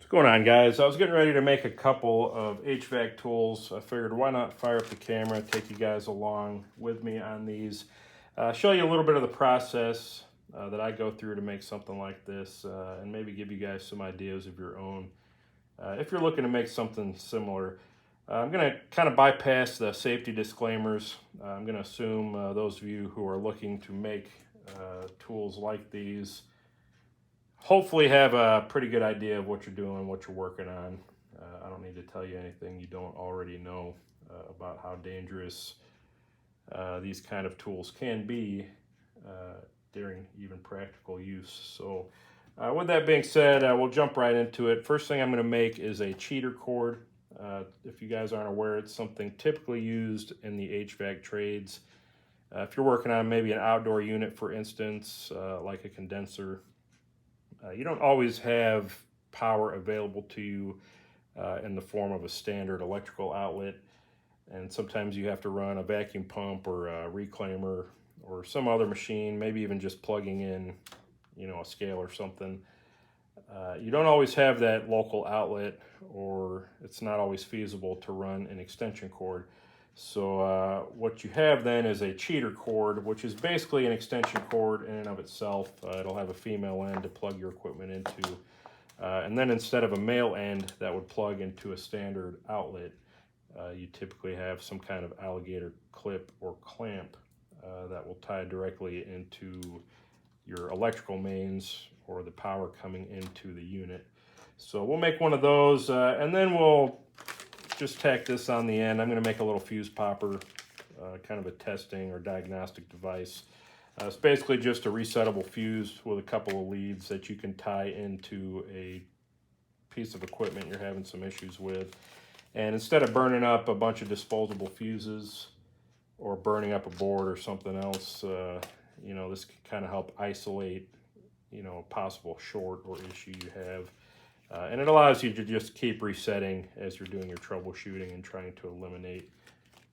What's going on, guys? I was getting ready to make a couple of HVAC tools. I figured why not fire up the camera, take you guys along with me on these, show you a little bit of the process that I go through to make something like this, and maybe give you guys some ideas of your own. If you're looking to make something similar, I'm going to kind of bypass the safety disclaimers. I'm going to assume those of you who are looking to make tools like these hopefully have a pretty good idea of what you're doing, what you're working on. I don't need to tell you anything you don't already know about how dangerous these kind of tools can be during even practical use. So with that being said, we'll jump right into it. First thing I'm going to make is a cheater cord. If you guys aren't aware, it's something typically used in the HVAC trades. If you're working on maybe an outdoor unit, for instance, like a condenser, you don't always have power available to you in the form of a standard electrical outlet, and sometimes you have to run a vacuum pump or a reclaimer or some other machine, maybe even just plugging in, a scale or something. You don't always have that local outlet, or it's not always feasible to run an extension cord. So what you have then is a cheater cord, which is basically an extension cord in and of itself. It'll have a female end to plug your equipment into. And then instead of a male end that would plug into a standard outlet, you typically have some kind of alligator clip or clamp that will tie directly into your electrical mains or the power coming into the unit. So we'll make one of those, and then we'll just tack this on the end. I'm going to make a little fuse popper, kind of a testing or diagnostic device. It's basically just a resettable fuse with a couple of leads that you can tie into a piece of equipment you're having some issues with. And instead of burning up a bunch of disposable fuses or burning up a board or something else, this can kind of help isolate, a possible short or issue you have. And it allows you to just keep resetting as you're doing your troubleshooting and trying to eliminate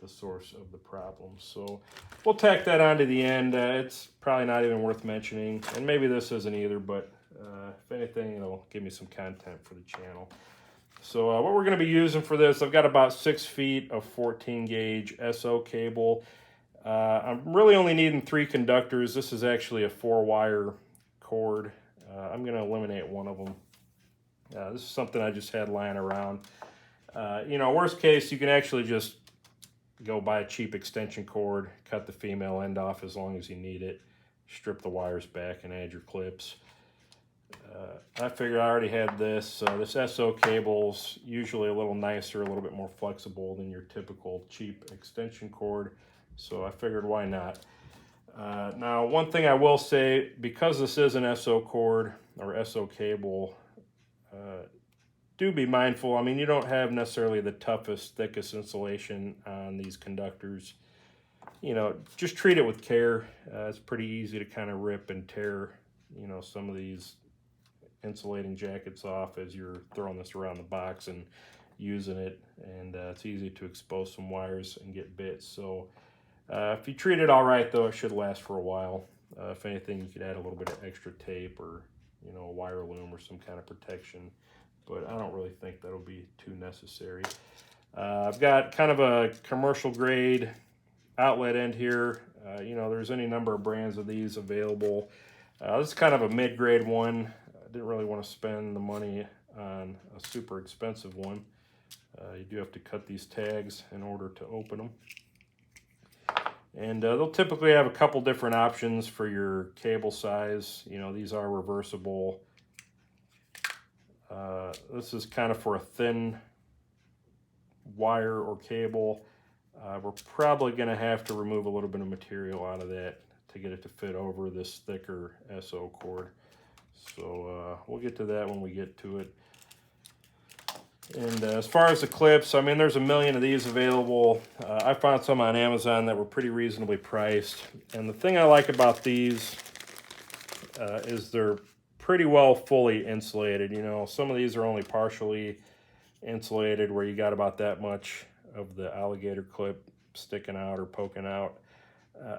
the source of the problem. So we'll tack that onto the end. It's probably not even worth mentioning, and maybe this isn't either, but if anything, it'll give me some content for the channel. So what we're going to be using for this, I've got about 6 feet of 14 gauge SO cable. I'm really only needing 3 conductors. This is actually a 4-wire cord. I'm going to eliminate one of them. This is something I just had lying around. Worst case, you can actually just go buy a cheap extension cord, cut the female end off as long as you need it, strip the wires back, and add your clips. I figured I already had this. This SO cable's usually a little nicer, a little bit more flexible than your typical cheap extension cord, so I figured why not. Now, one thing I will say, because this is an SO cord or SO cable, do be mindful. I mean, you don't have necessarily the toughest, thickest insulation on these conductors. Just treat it with care. It's pretty easy to kind of rip and tear, some of these insulating jackets off as you're throwing this around the box and using it. And it's easy to expose some wires and get bits. So if you treat it all right, though, it should last for a while. If anything, you could add a little bit of extra tape or a wire loom or some kind of protection, but I don't really think that'll be too necessary. I've got kind of a commercial grade outlet end here. There's any number of brands of these available. This is kind of a mid-grade one. I didn't really want to spend the money on a super expensive one. You do have to cut these tags in order to open them. And they'll typically have a couple different options for your cable size. These are reversible. This is kind of for a thin wire or cable. We're probably going to have to remove a little bit of material out of that to get it to fit over this thicker SO cord. So we'll get to that when we get to it. And as far as the clips, I mean, there's a million of these available. I found some on Amazon that were pretty reasonably priced. And the thing I like about these is they're pretty well fully insulated. Some of these are only partially insulated, where you got about that much of the alligator clip sticking out or poking out.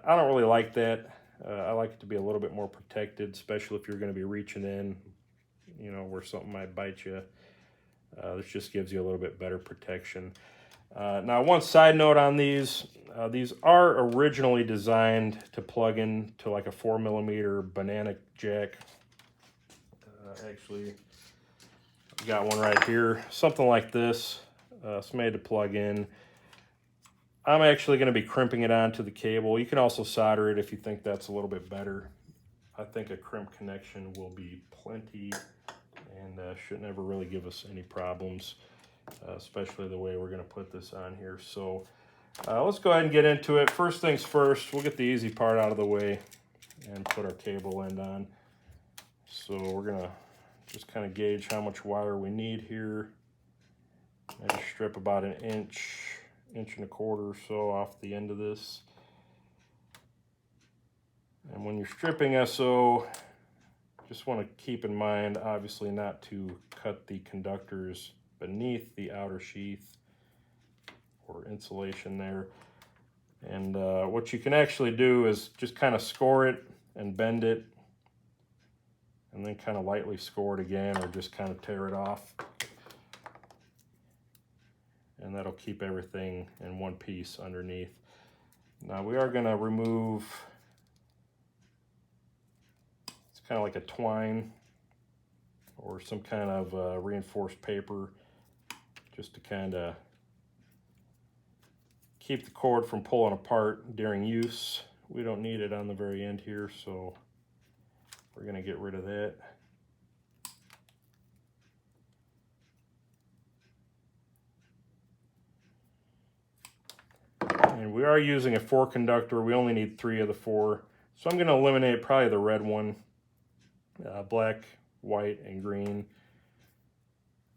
I don't really like that. I like it to be a little bit more protected, especially if you're going to be reaching in, where something might bite you. This just gives you a little bit better protection. Now, one side note on these are originally designed to plug in to like a 4mm banana jack. Actually, I've got one right here, something like this. It's made to plug in. I'm actually going to be crimping it onto the cable. You can also solder it if you think that's a little bit better. I think a crimp connection will be plenty and should never really give us any problems, especially the way we're going to put this on here. So let's go ahead and get into it. First things first, we'll get the easy part out of the way and put our cable end on. So we're going to just kind of gauge how much wire we need here. I just strip about an inch and a quarter or so off the end of this. And when you're stripping SO, just want to keep in mind, obviously, not to cut the conductors beneath the outer sheath or insulation there. And what you can actually do is just kind of score it and bend it, and then kind of lightly score it again, or just kind of tear it off. And that'll keep everything in one piece underneath. Now we are going to remove, it's kind of like a twine or some kind of reinforced paper, just to kind of keep the cord from pulling apart during use. We don't need it on the very end here, so we're going to get rid of that. And we are using a 4 conductor. We only need 3 of the 4. So I'm going to eliminate probably the red one. Black, white, and green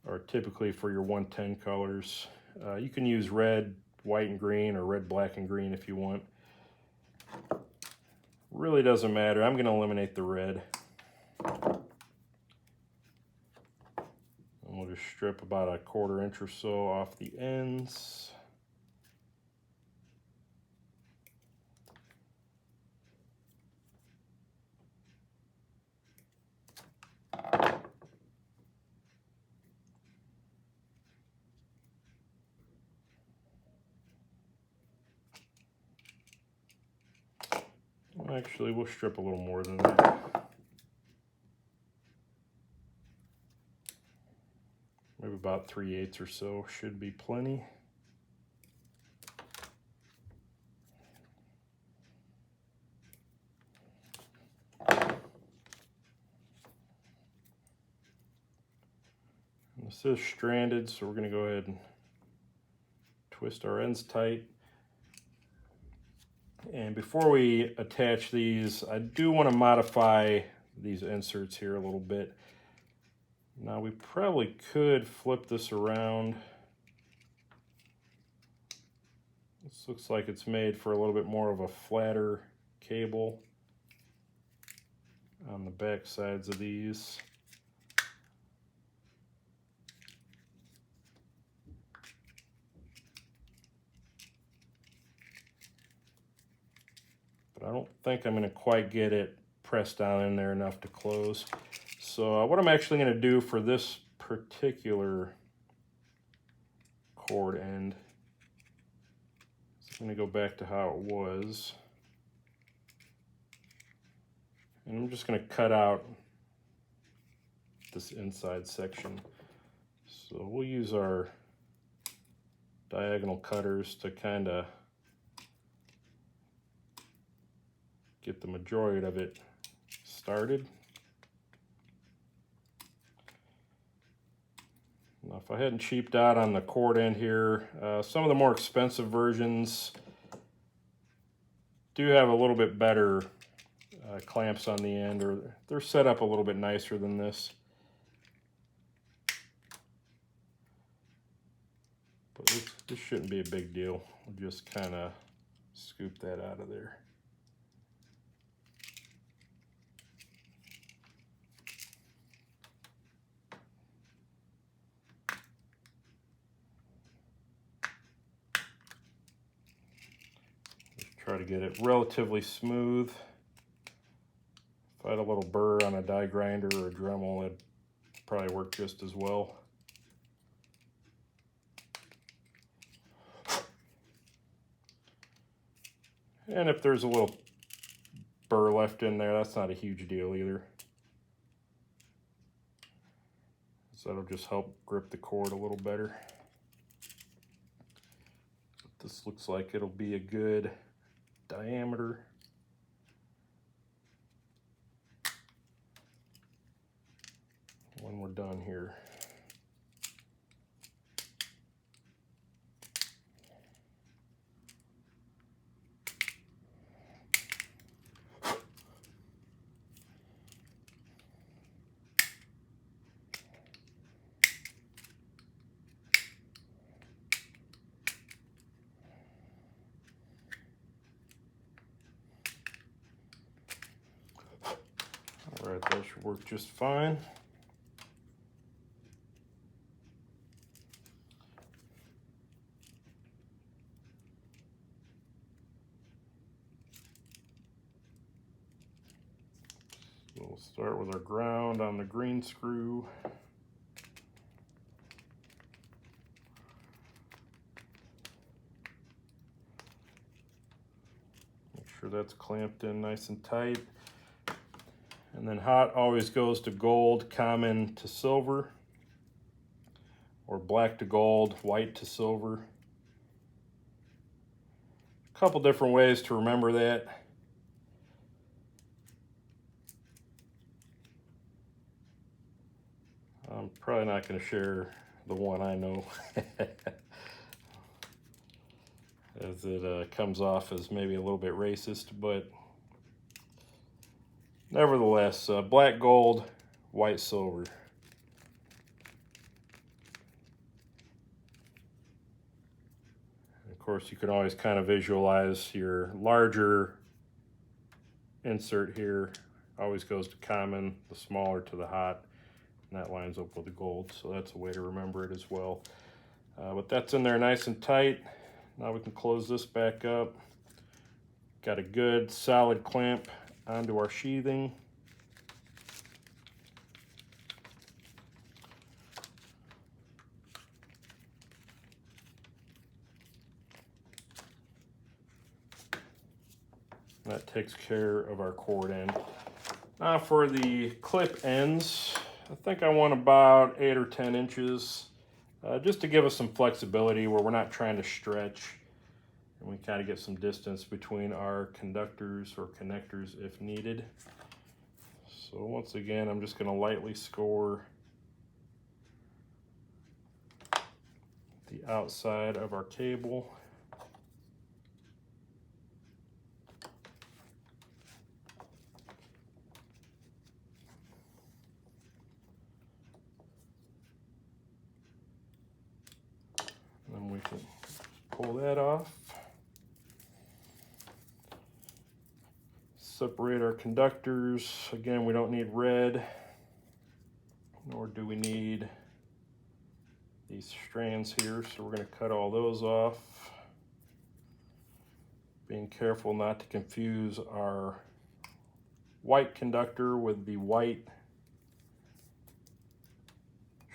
are typically for your 110 colors. You can use red, white, and green, or red, black, and green if you want. Really doesn't matter. I'm going to eliminate the red. And we'll just strip about a 1/4 inch or so off the ends. Actually, we'll strip a little more than that. Maybe about 3/8 or so should be plenty. And this is stranded, so we're going to go ahead and twist our ends tight. And before we attach these, I do want to modify these inserts here a little bit. Now we probably could flip this around. This looks like it's made for a little bit more of a flatter cable on the back sides of these. But I don't think I'm going to quite get it pressed down in there enough to close. So what I'm actually going to do for this particular cord end is I'm going to go back to how it was. And I'm just going to cut out this inside section. So we'll use our diagonal cutters to kind of get the majority of it started. Now, if I hadn't cheaped out on the cord end here, some of the more expensive versions do have a little bit better clamps on the end, or they're set up a little bit nicer than this. But this shouldn't be a big deal. We'll just kind of scoop that out of there. Try to get it relatively smooth. If I had a little burr on a die grinder or a Dremel, it'd probably work just as well. And if there's a little burr left in there, that's not a huge deal either. So that'll just help grip the cord a little better. This looks like it'll be a good diameter. When we're done here. All right, that should work just fine. So we'll start with our ground on the green screw. Make sure that's clamped in nice and tight. And then hot always goes to gold, common to silver, or black to gold, white to silver. A couple different ways to remember that. I'm probably not going to share the one I know as it comes off as maybe a little bit racist, but nevertheless, black gold, white silver. Of course, you can always kind of visualize your larger insert here always goes to common, the smaller to the hot, and that lines up with the gold, so that's a way to remember it as well. But that's in there nice and tight. Now we can close this back up. Got a good solid clamp onto our sheathing. That takes care of our cord end. Now for the clip ends, I think I want about 8 or 10 inches, just to give us some flexibility where we're not trying to stretch, and we kind of get some distance between our conductors or connectors if needed. So once again, I'm just going to lightly score the outside of our cable. And we can pull that off. Separate our conductors. Again, we don't need red, nor do we need these strands here, so we're going to cut all those off. Being careful not to confuse our white conductor with the white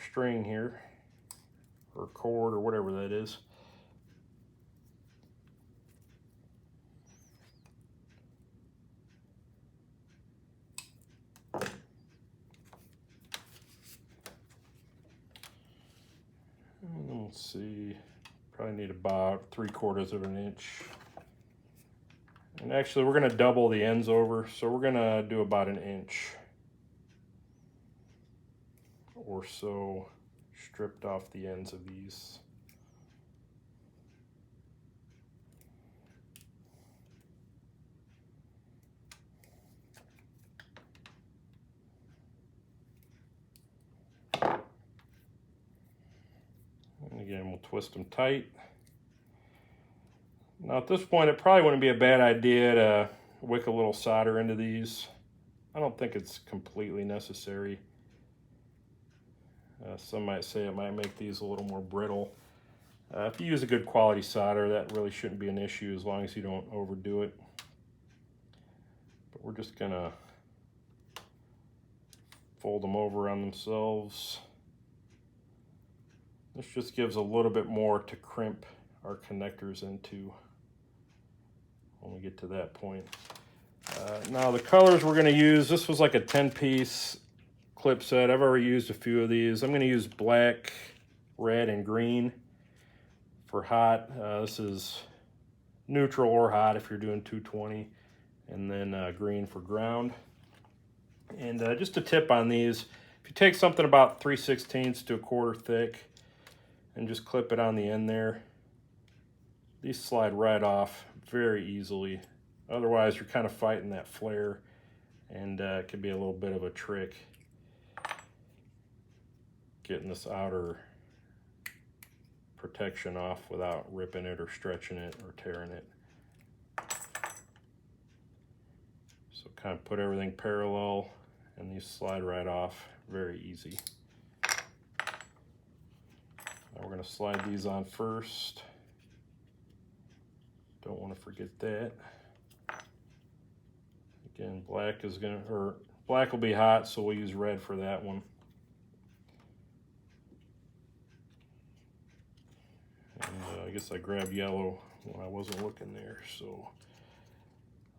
string here, or cord, or whatever that is. And let's see, probably need about 3/4 of an inch. And actually we're going to double the ends over, so we're going to do about 1 inch or so stripped off the ends of these. And again, we'll twist them tight. Now at this point, it probably wouldn't be a bad idea to wick a little solder into these. I don't think it's completely necessary. Some might say it might make these a little more brittle. If you use a good quality solder, that really shouldn't be an issue as long as you don't overdo it. But we're just gonna fold them over on themselves. This just gives a little bit more to crimp our connectors into when we get to that point. Now the colors we're going to use, this was like a 10-piece clip set. I've already used a few of these. I'm going to use black, red, and green for hot. This is neutral or hot if you're doing 220, and then green for ground. And just a tip on these, if you take something about 3/16 to 1/4 thick and just clip it on the end there, these slide right off very easily. Otherwise, you're kind of fighting that flare, and it can be a little bit of a trick getting this outer protection off without ripping it or stretching it or tearing it. So kind of put everything parallel, and these slide right off very easy. Now we're going to slide these on first. Don't want to forget that. Again, black will be hot, so we'll use red for that one. And I guess I grabbed yellow when I wasn't looking there, so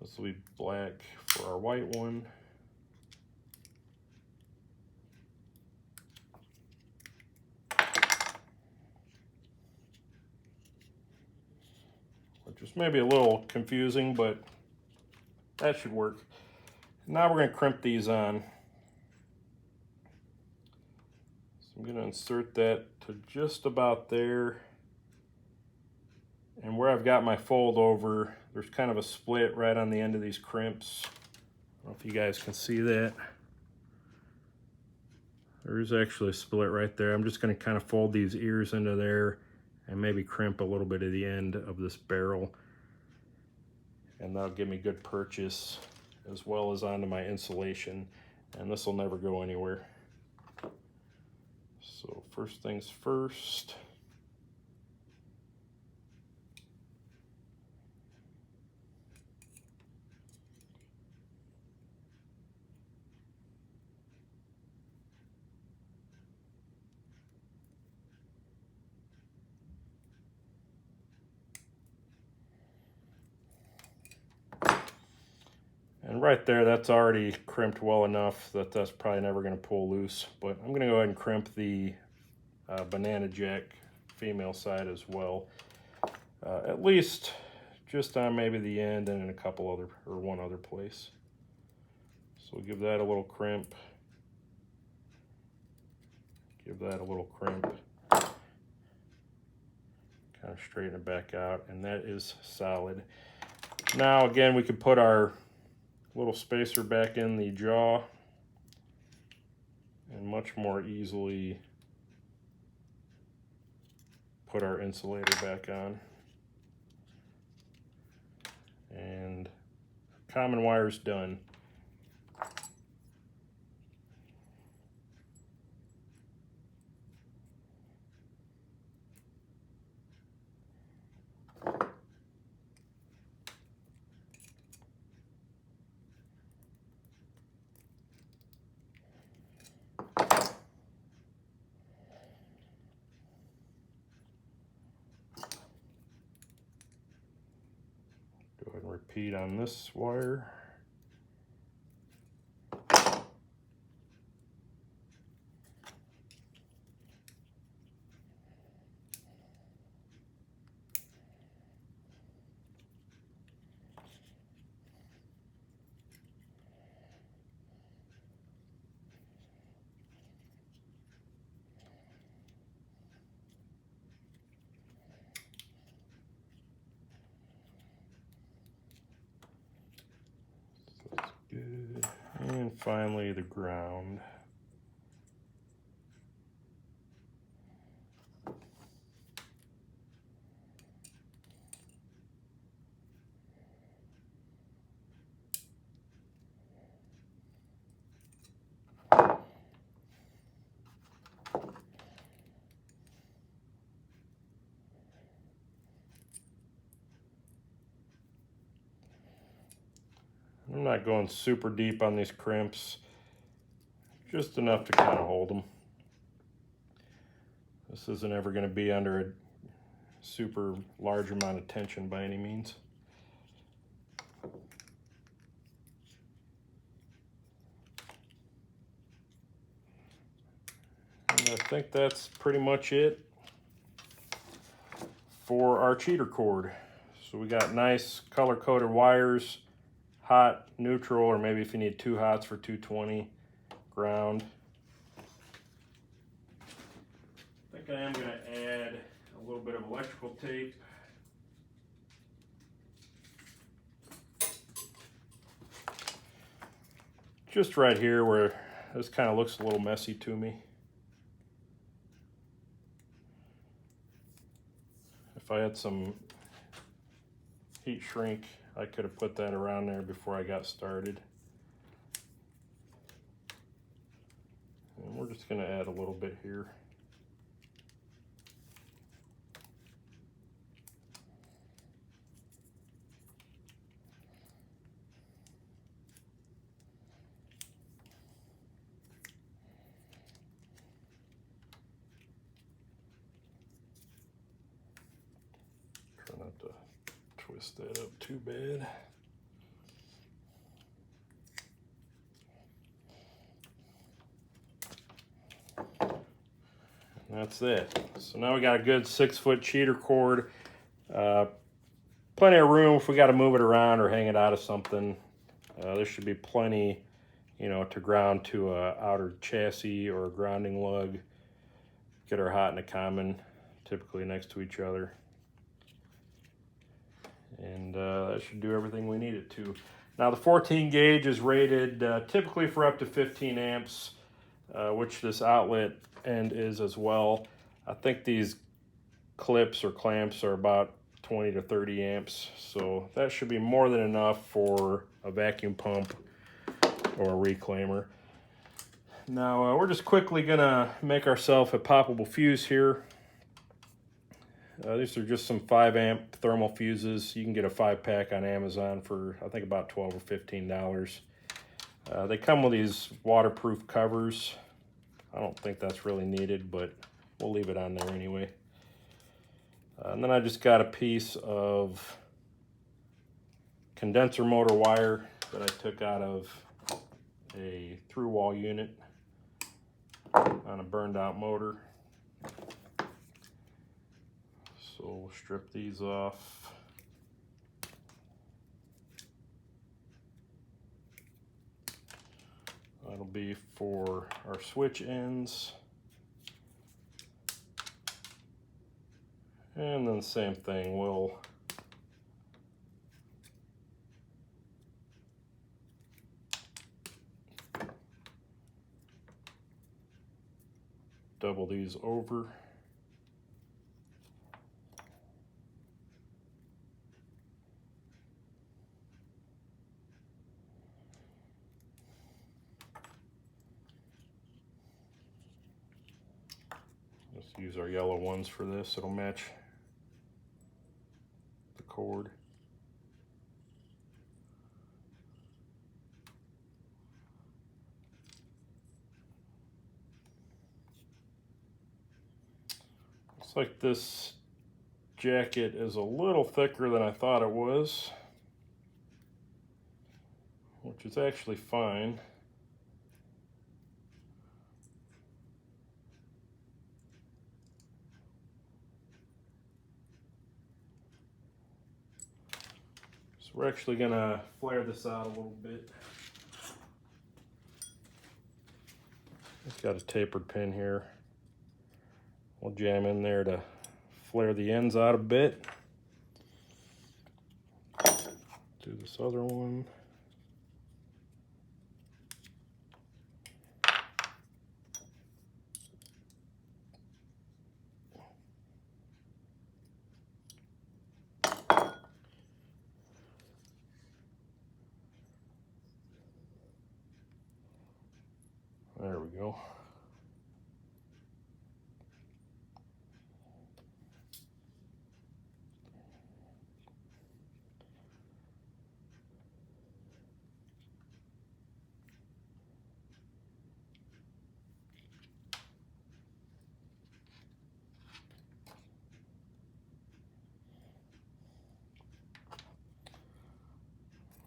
this will be black for our white one. Which is maybe a little confusing, but that should work. Now we're going to crimp these on. So I'm going to insert that to just about there. And where I've got my fold over, there's kind of a split right on the end of these crimps. I don't know if you guys can see that. There is actually a split right there. I'm just going to kind of fold these ears into there and maybe crimp a little bit of the end of this barrel. And that'll give me good purchase as well as onto my insulation. And this will never go anywhere. So first things first. And right there, that's already crimped well enough that that's probably never going to pull loose. But I'm going to go ahead and crimp the banana jack female side as well. At least just on maybe the end and in a couple other, or one other place. So we'll give that a little crimp. Give that a little crimp. Kind of straighten it back out, and that is solid. Now again, we could put our little spacer back in the jaw and much more easily put our insulator back on. And common wire's done. Go ahead and repeat on this wire. That's good. And finally the ground. I'm not going super deep on these crimps, just enough to kind of hold them. This isn't ever going to be under a super large amount of tension by any means. And I think that's pretty much it for our cheater cord. So we got nice color-coded wires, hot, neutral, or maybe if you need 2 hots for 220, ground. I think I am going to add a little bit of electrical tape. Just right here where this kind of looks a little messy to me. If I had some heat shrink, I could have put that around there before I got started. And we're just going to add a little bit here. Try not to twist that up too bad. And that's it. So now we got a good 6-foot cheater cord. Plenty of room if we got to move it around or hang it out of something. There should be plenty, you know, to ground to a outer chassis or a grounding lug. Get our hot and a common typically next to each other. And that should do everything we need it to. Now the 14 gauge is rated typically for up to 15 amps, which this outlet end is as well. I think these clips or clamps are about 20 to 30 amps, so that should be more than enough for a vacuum pump or a reclaimer. Now we're just quickly gonna make ourselves a poppable fuse here. These are just some 5 amp thermal fuses. You can get a 5-pack on Amazon for I think about $12 or $15. They come with these waterproof covers. I don't think that's really needed, but we'll leave it on there anyway. And then I just got a piece of condenser motor wire that I took out of a through-wall unit on a burned out motor. So we'll strip these off. That'll be for our switch ends. And then same thing, we'll double these over. Let's use our yellow ones for this, it'll match the cord. Looks like this jacket is a little thicker than I thought it was, which is actually fine. So we're actually gonna flare this out a little bit. It's got a tapered pin here. We'll jam in there to flare the ends out a bit. Do this other one. There we go.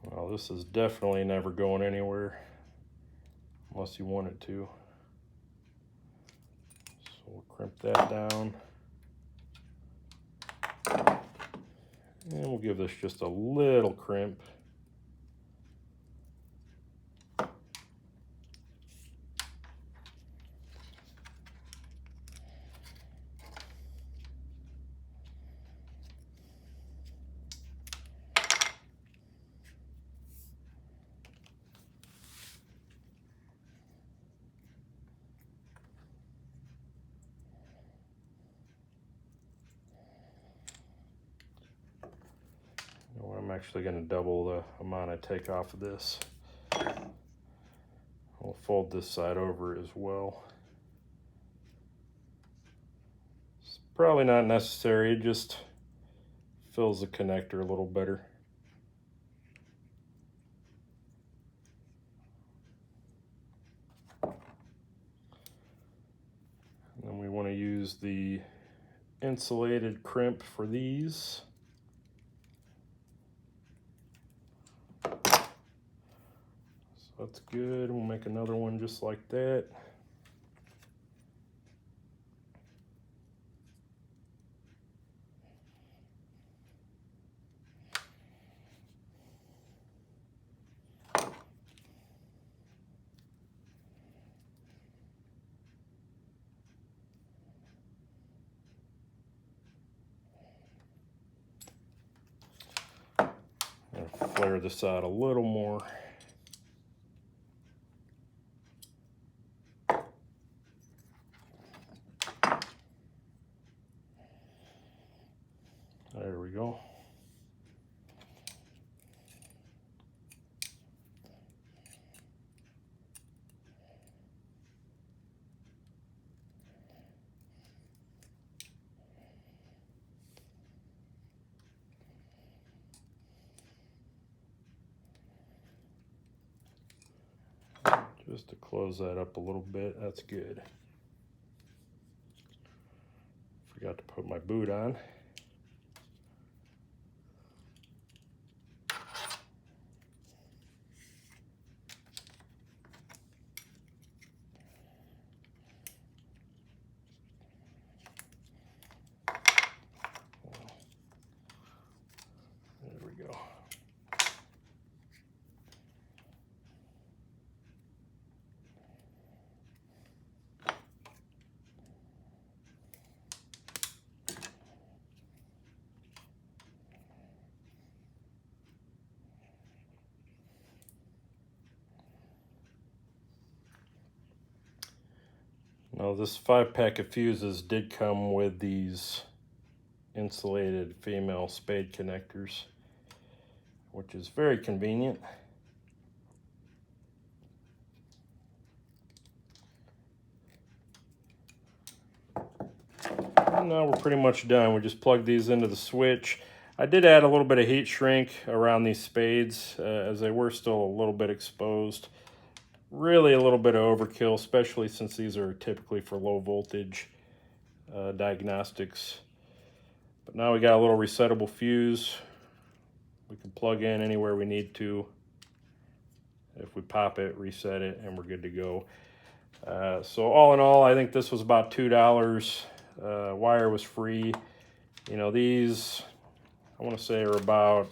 Well, this is definitely never going anywhere unless you want it to. We'll crimp that down. And we'll give this just a little crimp. I'm actually going to double the amount I take off of this. I'll fold this side over as well. It's probably not necessary, it just fills the connector a little better. And then we want to use the insulated crimp for these. That's good. We'll make another one just like that. I'll flare this out a little more. There we go. Just to close that up a little bit, that's good. Forgot to put my boot on. There we go. Now this 5-pack of fuses did come with these insulated female spade connectors, which is very convenient. And now we're pretty much done. We just plug these into the switch. I did add a little bit of heat shrink around these spades as they were still a little bit exposed. Really a little bit of overkill, especially since these are typically for low voltage diagnostics. But now we got a little resettable fuse. We can plug in anywhere we need to. If we pop it, reset it, and we're good to go. So all in all, I think this was about $2. Wire was free. You know, these, I want to say, are about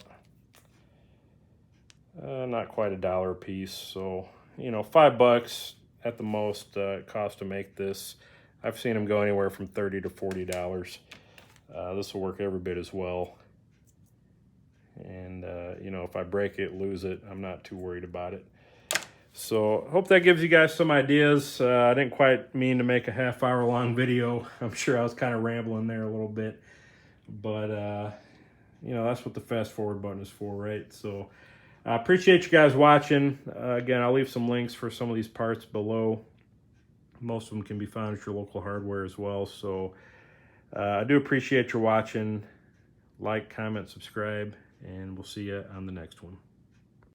not quite $1 a piece. So, you know, $5 at the most it costs to make this. I've seen them go anywhere from $30 to $40. This will work every bit as well. And, you know, if I break it, lose it, I'm not too worried about it. So hope that gives you guys some ideas. I didn't quite mean to make a half-hour long video. I'm sure I was kind of rambling there a little bit. But, you know, that's what the fast forward button is for, right? So I appreciate you guys watching. Again, I'll leave some links for some of these parts below. Most of them can be found at your local hardware as well. So I do appreciate your watching. Like, comment, subscribe, and we'll see you on the next one.